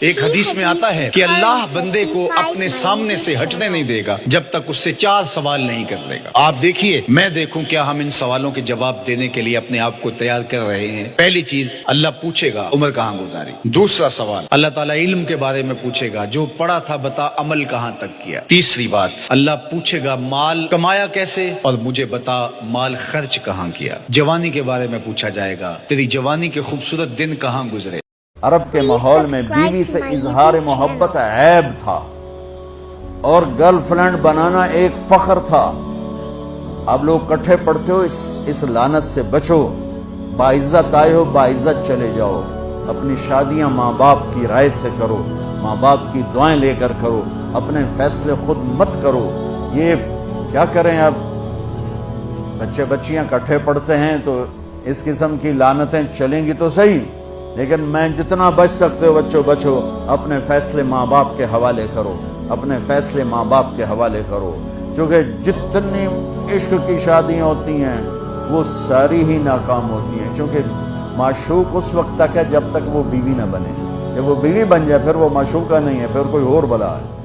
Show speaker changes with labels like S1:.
S1: ایک حدیث میں آتا ہے کہ اللہ بندے کو اپنے سامنے سے ہٹنے نہیں دے گا جب تک اس سے 4 سوال نہیں کر لے گا۔ آپ دیکھیے، میں دیکھوں کیا ہم ان سوالوں کے جواب دینے کے لیے اپنے آپ کو تیار کر رہے ہیں۔ پہلی چیز، اللہ پوچھے گا عمر کہاں گزاری۔ دوسرا سوال، اللہ تعالیٰ علم کے بارے میں پوچھے گا، جو پڑھا تھا بتا عمل کہاں تک کیا۔ تیسری بات، اللہ پوچھے گا مال کمایا کیسے، اور مجھے بتا مال خرچ کہاں کیا۔ جوانی کے بارے میں پوچھا جائے گا، تیری جوانی کے خوبصورت دن کہاں گزرے۔
S2: عرب کے ماحول میں بیوی سے اظہار محبت عیب تھا اور گرل فرینڈ بنانا ایک فخر تھا۔ اب لوگ کٹھے پڑھتے ہو، اس لعنت سے بچو۔ باعزت آئے ہو، باعزت چلے جاؤ۔ اپنی شادیاں ماں باپ کی رائے سے کرو، ماں باپ کی دعائیں لے کر کرو، اپنے فیصلے خود مت کرو۔ یہ کیا کریں، اب بچے بچیاں کٹھے پڑھتے ہیں تو اس قسم کی لعنتیں چلیں گی تو صحیح، لیکن میں جتنا بچ سکتے ہو بچو بچو۔ اپنے فیصلے ماں باپ کے حوالے کرو، اپنے فیصلے ماں باپ کے حوالے کرو، چونکہ جتنی عشق کی شادیاں ہوتی ہیں وہ ساری ہی ناکام ہوتی ہیں، چونکہ معشوق اس وقت تک ہے جب تک وہ بیوی نہ بنے۔ جب وہ بیوی بن جائے پھر وہ معشوقہ نہیں ہے، پھر کوئی اور بلا ہے۔